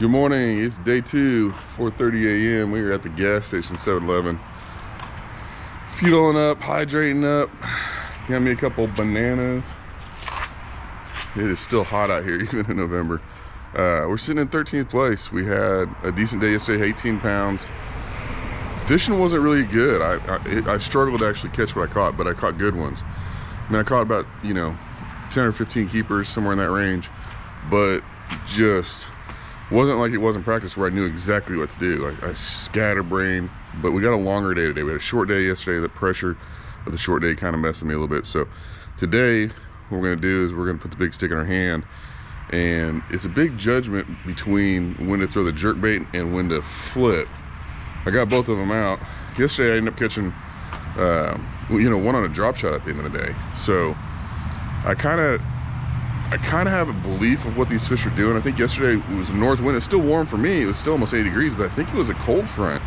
Good morning, it's day 2, 4:30 a.m. We are at the gas station, 7-Eleven. Fueling up, hydrating up. Got me a couple bananas. It is still hot out here, even in November. We're sitting in 13th place. We had a decent day yesterday, 18 pounds. Fishing wasn't really good. I struggled to actually catch what I caught, but I caught good ones. I mean, I caught about, 10 or 15 keepers, somewhere in that range, but just wasn't like it wasn't practice where I knew exactly what to do. I scatterbrained, but we got a longer day today. We had a short day yesterday. The pressure of the short day kind of messed me a little bit. So today, what we're gonna do is we're gonna put the big stick in our hand, and it's a big judgment between when to throw the jerk bait and when to flip. I got both of them out. Yesterday I ended up catching, one on a drop shot at the end of the day. So I kind of have a belief of what these fish are doing. I think yesterday it was a north wind. It's still warm for me. It was still almost 80 degrees, but I think it was a cold front,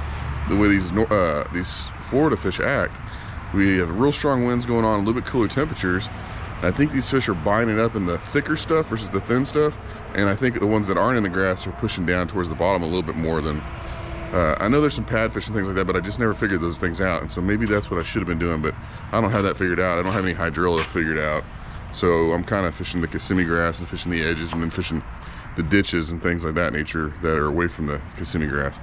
the way these Florida fish act. We have real strong winds going on, a little bit cooler temperatures. I think these fish are binding up in the thicker stuff versus the thin stuff, and I think the ones that aren't in the grass are pushing down towards the bottom a little bit more than... I know there's some pad fish and things like that, but I just never figured those things out, and so maybe that's what I should have been doing, but I don't have that figured out. I don't have any hydrilla figured out. So I'm kind of fishing the Kissimmee grass and fishing the edges and then fishing the ditches and things like that nature that are away from the Kissimmee grass.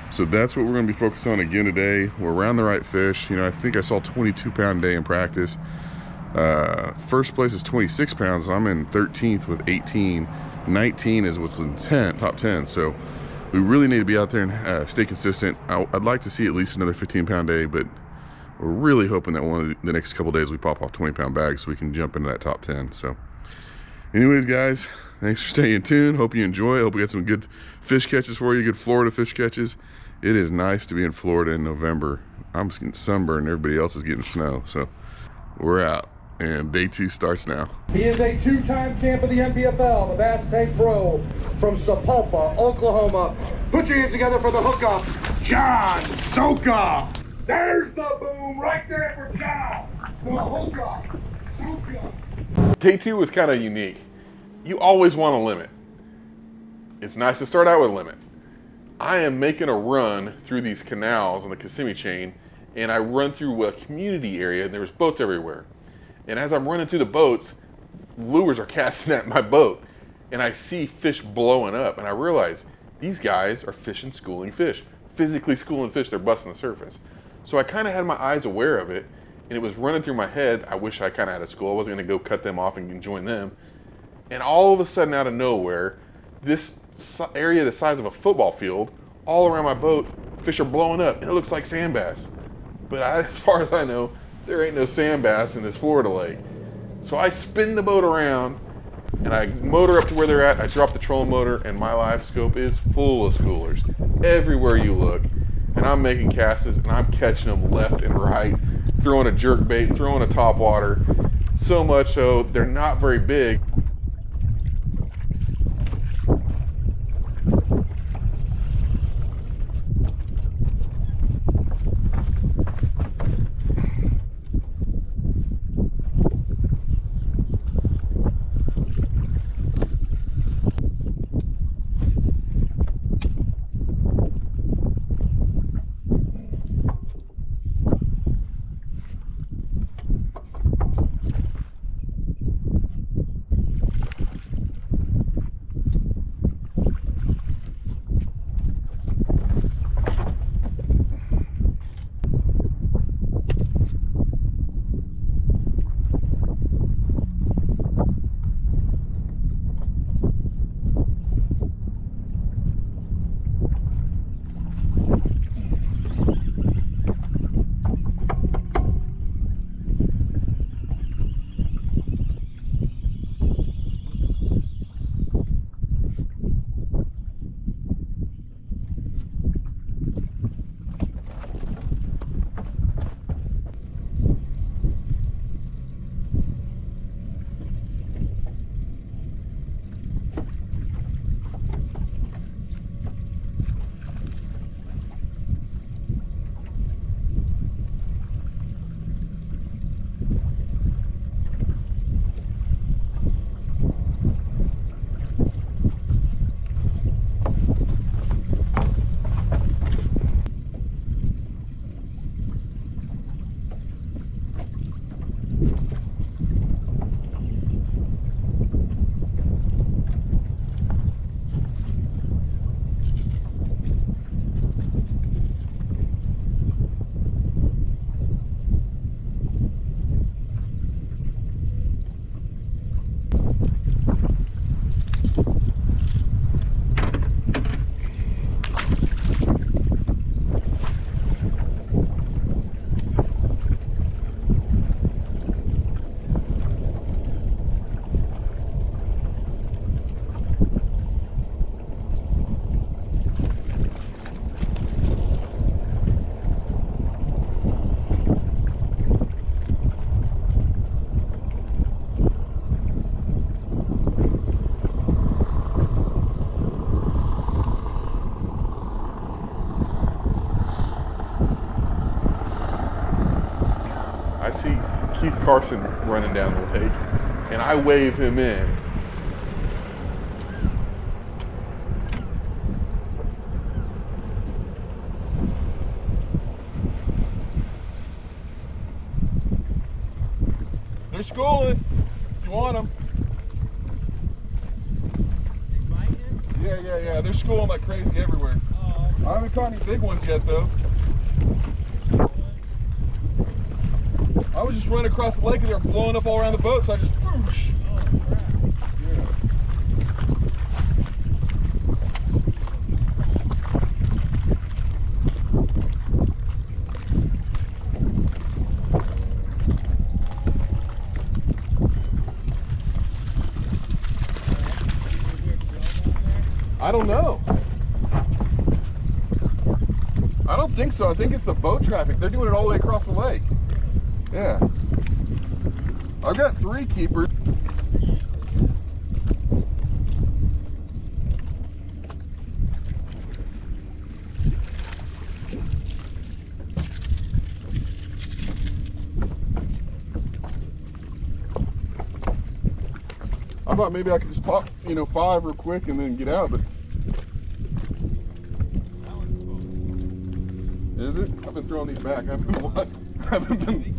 So that's what we're going to be focused on again today. We're around the right fish. I think I saw 22-pound day in practice. First place is 26 pounds. I'm in 13th with 18. 19 is what's in top 10. So we really need to be out there and stay consistent. I'd like to see at least another 15-pound day, but we're really hoping that one of the next couple days we pop off 20-pound bags so we can jump into that top 10. So anyways, guys, thanks for staying tuned. Hope you enjoy. Hope we got some good fish catches for you, good Florida fish catches. It is nice to be in Florida in November. I'm just getting sunburned. Everybody else is getting snow. So we're out, and day 2 starts now. He is a 2-time champ of the NPFL, the Bass Tank Pro from Sapulpa, Oklahoma. Put your hands together for the hookup, John Soka. There's the boom right there for John. The hookup, Soka. Day 2 was kind of unique. You always want a limit. It's nice to start out with a limit. I am making a run through these canals on the Kissimmee chain, and I run through a community area, and there's boats everywhere. And as I'm running through the boats, lures are casting at my boat, and I see fish blowing up, and I realize these guys are fishing schooling fish, physically schooling fish. They're busting the surface. So I kind of had my eyes aware of it, and it was running through my head. I wish I kind of had a school. I wasn't going to go cut them off and join them. And all of a sudden, out of nowhere, this area the size of a football field, all around my boat, fish are blowing up, and it looks like sand bass. But as far as I know, there ain't no sand bass in this Florida lake. So I spin the boat around, and I motor up to where they're at. I drop the trolling motor, and my live scope is full of schoolers. Everywhere you look. And I'm making casts, and I'm catching them left and right, throwing a jerk bait, throwing a top water, so much so they're not very big. Keith Carson running down the lake, and I wave him in. They're schooling, if you want them. Yeah. They're schooling like crazy everywhere. I haven't caught any big ones yet, though. I was just running across the lake and they were blowing up all around the boat, so I just whoosh. Oh, crap. Yeah. I don't know. I don't think so. I think it's the boat traffic. They're doing it all the way across the lake. Yeah. I've got 3 keepers. I thought maybe I could just pop, 5 real quick and then get out, but is it? I've been throwing these back. I haven't been.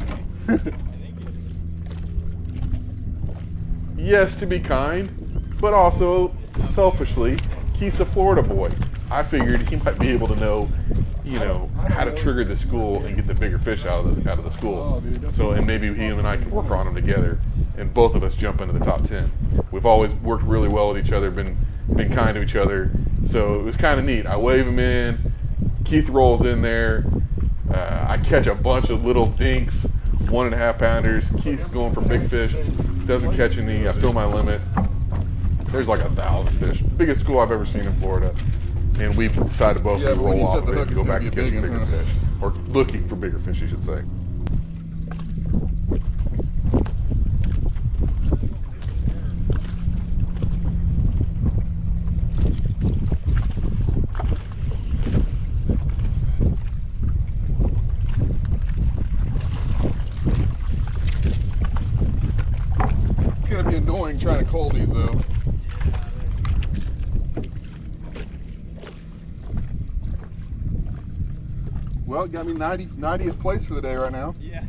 Yes, to be kind, but also selfishly, Keith's a Florida boy. I figured he might be able to know, how to trigger the school and get the bigger fish out of the school. So, and maybe he and I could work on them together, and both of us jump into the top 10. We've always worked really well with each other, been kind to each other. So it was kind of neat. I wave him in. Keith rolls in there. I catch a bunch of little dinks, 1.5 pounders. Keith's going for big fish. Doesn't catch any. I fill my limit. There's like 1,000 fish. Biggest school I've ever seen in Florida. And we decided both to roll off of it and go back and catch bigger fish. Or looking for bigger fish, you should say. It's gonna be annoying trying to cull these though. Well, it got me 90th place for the day right now. Yeah.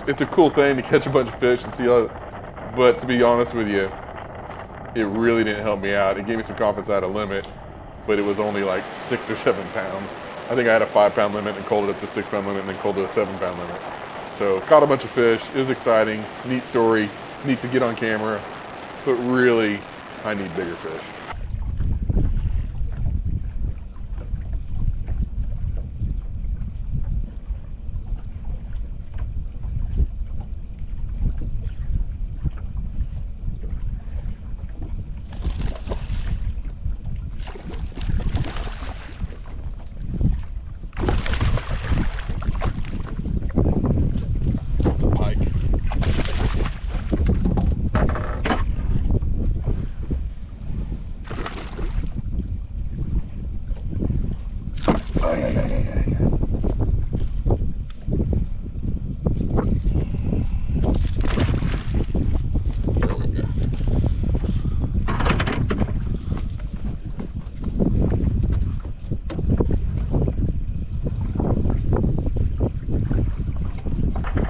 It's a cool thing to catch a bunch of fish and see how, but to be honest with you, it really didn't help me out. It gave me some confidence I had a limit, but it was only like 6 or 7 pounds. I think I had a 5-pound limit and culled it up to 6-pound limit and then culled it to a 7-pound limit. So caught a bunch of fish. It was exciting, neat story, neat to get on camera, but really I need bigger fish.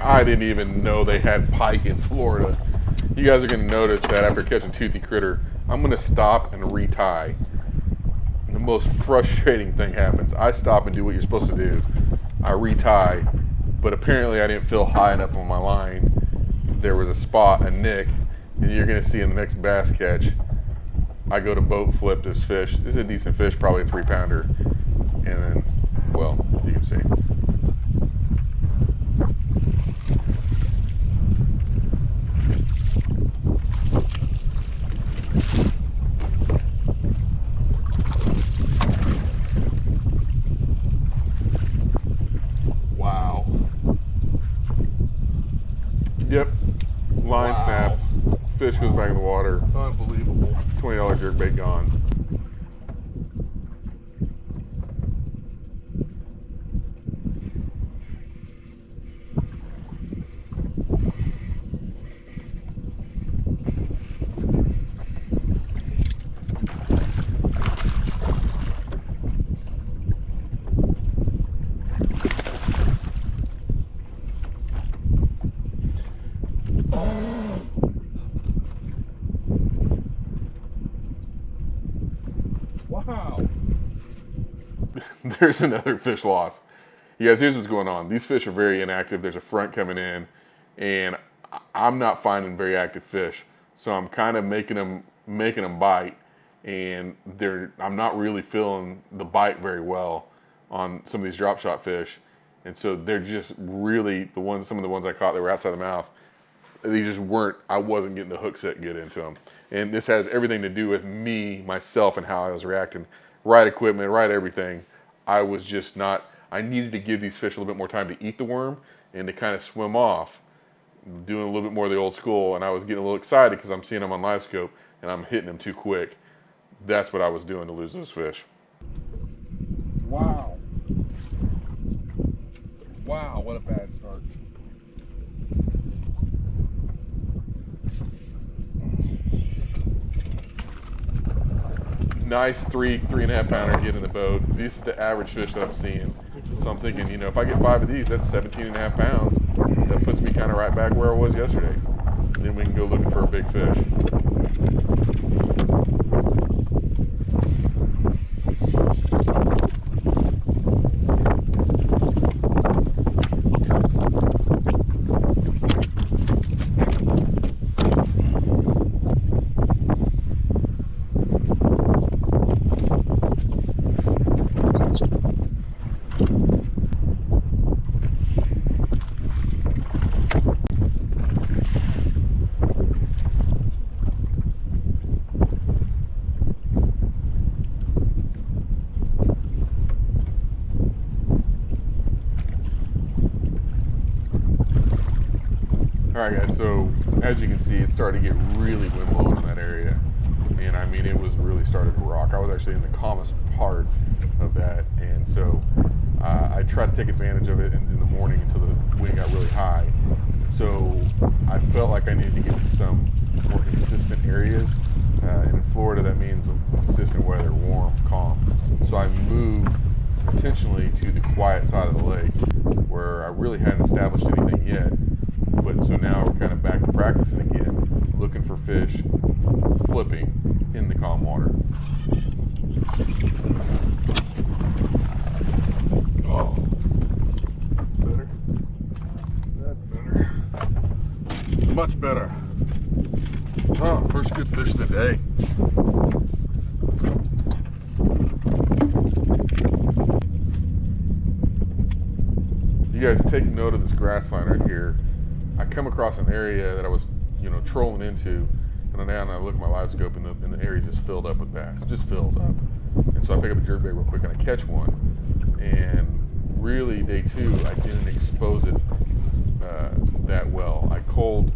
I didn't even know they had pike in Florida. You guys are gonna notice that after catching toothy critter, I'm gonna stop and retie. And the most frustrating thing happens. I stop and do what you're supposed to do. I retie, but apparently I didn't feel high enough on my line. There was a spot, a nick, and you're gonna see in the next bass catch, I go to boat flip this fish. This is a decent fish, probably a 3-pounder. And then, well, you can see. Yep. Line Wow. snaps. Fish goes back in the water. Unbelievable. $20 jerkbait gone. Wow. There's another fish loss. You guys, here's what's going on. These fish are very inactive. There's a front coming in, and I'm not finding very active fish. So I'm kind of making them bite, and I'm not really feeling the bite very well on some of these drop shot fish. And so they're just really some of the ones I caught that were outside the mouth, they just weren't, I wasn't getting the hook set good into them. And this has everything to do with me, myself, and how I was reacting. Right equipment, right everything. I was just not, I needed to give these fish a little bit more time to eat the worm and to kind of swim off, doing a little bit more of the old school. And I was getting a little excited because I'm seeing them on live scope and I'm hitting them too quick. That's what I was doing to lose those fish. Wow. Wow, what a bad start. Nice 3.5 pounder get in the boat. These are the average fish that I'm seeing. So I'm thinking, you know, if I get 5 of these, that's 17.5 pounds. That puts me kind of right back where I was yesterday. And then we can go looking for a big fish. Alright guys, so as you can see, it started to get really wind blowing in that area. And I mean, it was really started to rock. I was actually in the calmest part of that. And so I tried to take advantage of it in the morning until the wind got really high. So I felt like I needed to get to some more consistent areas. And in Florida, that means consistent weather, warm, calm. So I moved intentionally to the quiet side of the lake where I really hadn't established anything yet. But so now we're kind of back to practicing again, looking for fish, flipping in the calm water. Oh, that's better. That's better. Much better. Oh, first good fish of the day. You guys take note of this grass line right here. I come across an area that I was, you know, trolling into, and then I look at my live scope, and the area just filled up with bass, just filled up. And so I pick up a jerkbait real quick and I catch one. And really, day 2, I didn't expose it that well. I culled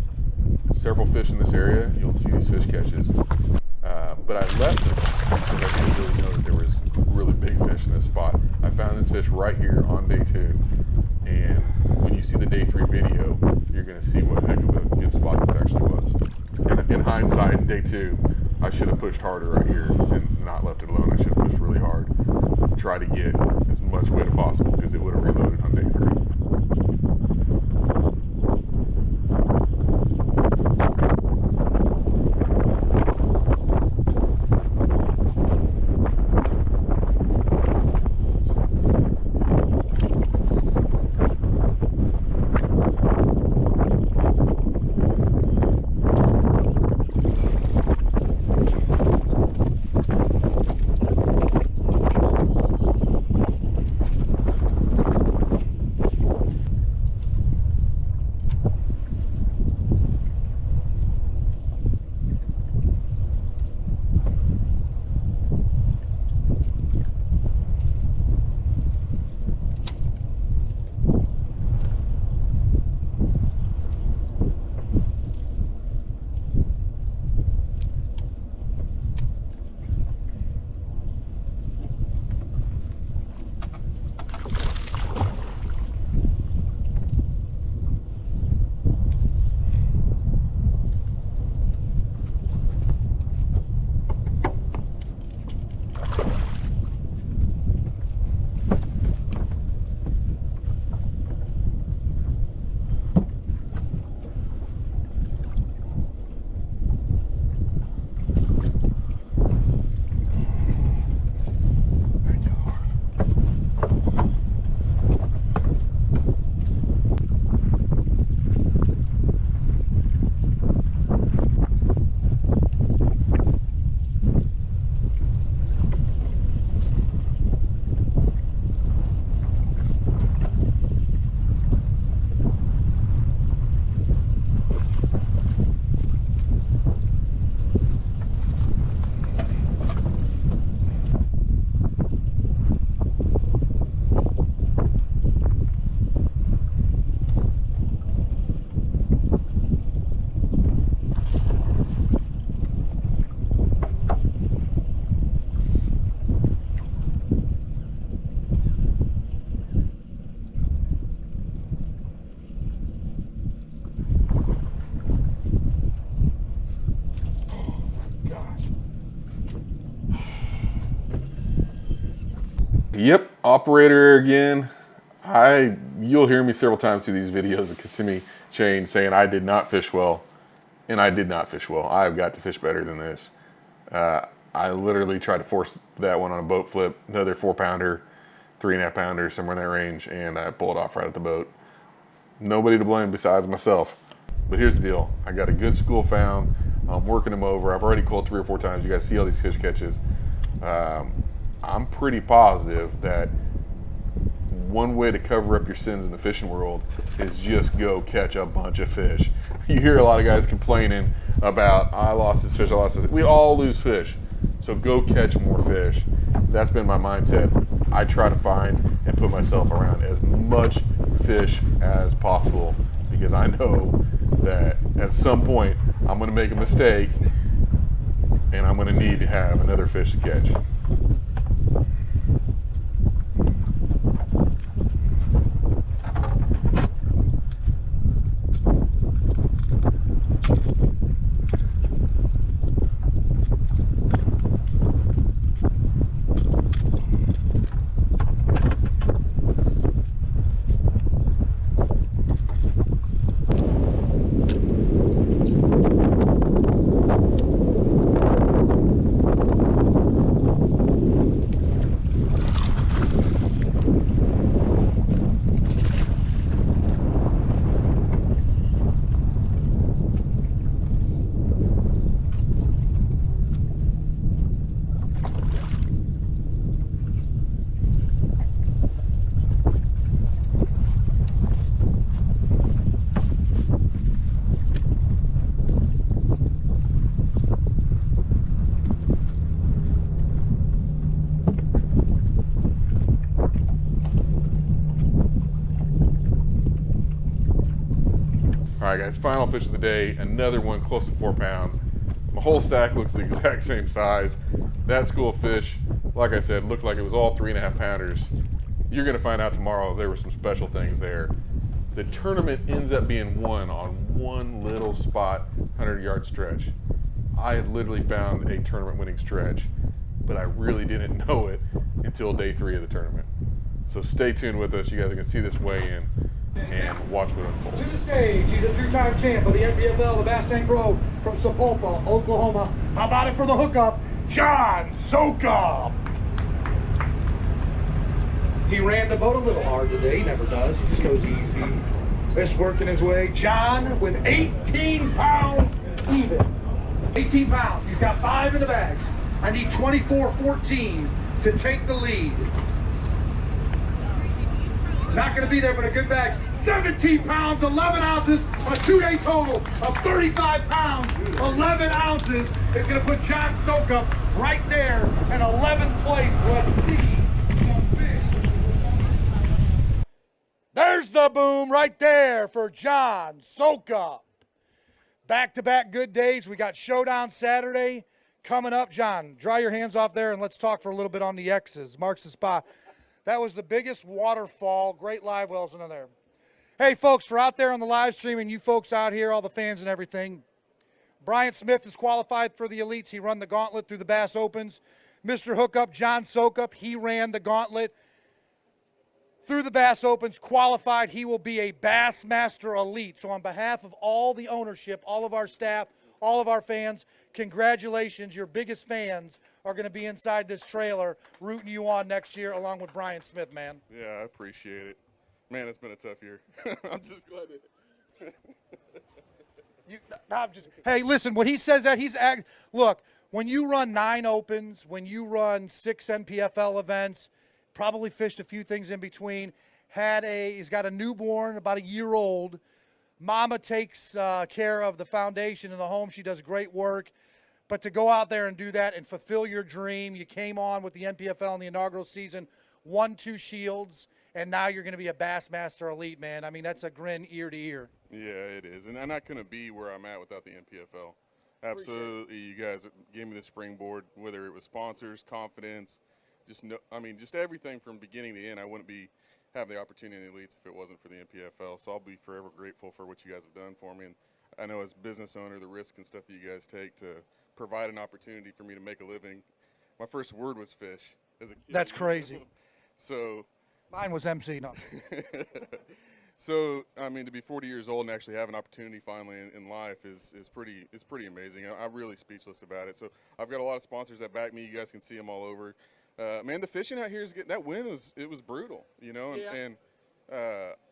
several fish in this area. You'll see these fish catches, but I left them because I didn't really know that there was really big fish in this spot. I found this fish right here on day 2. And when you see the day 3 video, you're going to see what heck of a good spot this actually was. In hindsight, day 2, I should have pushed harder right here and not left it alone. I should have pushed really hard, try to get as much weight as possible because it would have reloaded on day 3. Yep, operator again. You'll hear me several times through these videos of Kissimmee chain saying I did not fish well, and I did not fish well. I've got to fish better than this. I literally tried to force that one on a boat flip, another 4-pounder, 3.5 pounder, somewhere in that range, and I pulled off right at the boat. Nobody to blame besides myself. But here's the deal. I got a good school found. I'm working them over. I've already called 3 or 4 times. You guys see all these fish catches. I'm pretty positive that one way to cover up your sins in the fishing world is just go catch a bunch of fish. You hear a lot of guys complaining about, I lost this fish, I lost this. We all lose fish. So go catch more fish. That's been my mindset. I try to find and put myself around as much fish as possible because I know that at some point I'm going to make a mistake and I'm going to need to have another fish to catch. All right, guys, final fish of the day. Another one close to 4 pounds. My whole sack looks the exact same size. That school of fish, like I said, looked like it was all 3.5 pounders. You're gonna find out tomorrow there were some special things there. The tournament ends up being won on one little spot, 100-yard stretch. I had literally found a tournament winning stretch, but I really didn't know it until day 3 of the tournament. So stay tuned with us. You guys are gonna see this weigh in and watch what unfolds. To the stage, he's a 2-time champ of the NPFL, the Bass Tank Pro from Sapulpa, Oklahoma. How about it for the hookup, John Soka? He ran the boat a little hard today. He never does. He just goes easy. Just working his way. John with 18 pounds even. 18 pounds. He's got 5 in the bag. I need 24-14 to take the lead. Not going to be there, but a good bag. 17 pounds, 11 ounces, a 2-day total of 35 pounds, 11 ounces is going to put John Soka right there in 11th place. Let's see some fish. There's the boom right there for John Soka. Back-to-back good days. We got Showdown Saturday coming up. John, dry your hands off there and let's talk for a little bit on the X's. Marks the spot. That was the biggest waterfall. Great live wells in there. Hey, folks, for out there on the live stream and you folks out here, all the fans and everything, Brian Smith is qualified for the elites. He run the gauntlet through the Bass Opens. Mr. Hookup, John Sokup, he ran the gauntlet through the Bass Opens, qualified. He will be a Bassmaster Elite. So on behalf of all the ownership, all of our staff, all of our fans, congratulations. Your biggest fans are going to be inside this trailer rooting you on next year along with Brian Smith, man. Yeah, I appreciate it. Man, it's been a tough year. I'm just glad that. Hey, listen, when he says that, look, when you run 9 Opens, when you run 6 NPFL events, probably fished a few things in between, he's got a newborn, about a year old. Mama takes care of the foundation and the home. She does great work. But to go out there and do that and fulfill your dream, you came on with the NPFL in the inaugural season, won 2 shields, and now you're going to be a Bassmaster Elite, man. I mean, that's a grin ear to ear. Yeah, it is. And I'm not going to be where I'm at without the NPFL. Absolutely. You guys gave me the springboard, whether it was sponsors, confidence, just everything from beginning to end. I wouldn't be having the opportunity in the elites if it wasn't for the NPFL. So I'll be forever grateful for what you guys have done for me. And I know as business owner, the risk and stuff that you guys take to provide an opportunity for me to make a living. My first word was fish as a kid. That's crazy. So, Mine was MC. No. so I mean, to be 40 years old and actually have an opportunity finally in life is pretty amazing. I'm really speechless about it. So I've got a lot of sponsors that back me. You guys can see them all over. Man, the fishing out here is getting, that wind was brutal, you know, and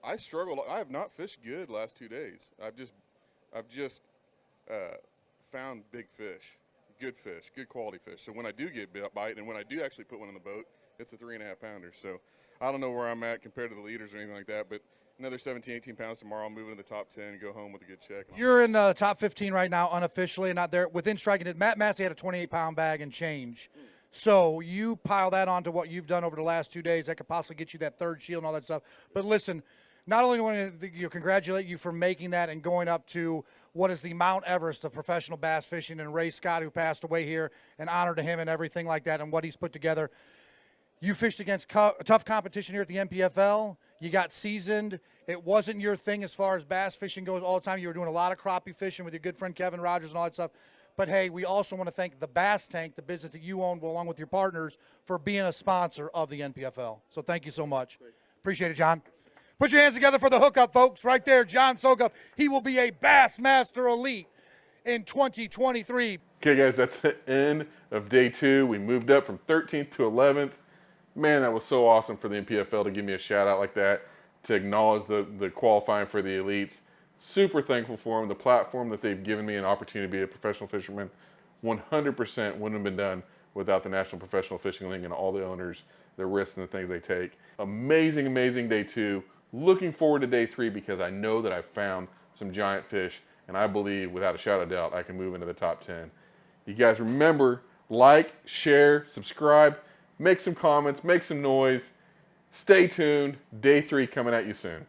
I struggled. I have not fished good last 2 days. I've just found big fish, good quality fish. So when I do get bite, and when I do actually put one in the boat, it's a 3.5 pounder. So I don't know where I'm at compared to the leaders or anything like that, but another 17, 18 pounds tomorrow. I'll move into the top 10 and go home with a good check. You're in the top 15 right now, unofficially, not there. Within striking it, Matt Massey had a 28-pound bag and change. So you pile that onto what you've done over the last 2 days. That could possibly get you that third shield and all that stuff. But listen, not only want to congratulate you for making that and going up to what is the Mount Everest of professional bass fishing, and Ray Scott, who passed away here, and honor to him and everything like that and what he's put together. You fished against tough competition here at the NPFL. You got seasoned. It wasn't your thing as far as bass fishing goes all the time. You were doing a lot of crappie fishing with your good friend Kevin Rogers and all that stuff. But, hey, we also want to thank the Bass Tank, the business that you own along with your partners, for being a sponsor of the NPFL. So thank you so much. Appreciate it, John. Put your hands together for the hookup, folks. Right there, John Sokup. He will be a Bassmaster Elite in 2023. Okay, guys, that's the end of day 2. We moved up from 13th to 11th. Man, that was so awesome for the NPFL to give me a shout out like that, to acknowledge the qualifying for the elites. Super thankful for them, the platform that they've given me, an opportunity to be a professional fisherman. 100% wouldn't have been done without the National Professional Fishing League and all the owners, the risks and the things they take. Amazing, amazing day 2. Looking forward to day 3 because I know that I've found some giant fish, and I believe, without a shadow of doubt, I can move into the top 10. You guys remember, like, share, subscribe, make some comments, make some noise. Stay tuned. Day 3 coming at you soon.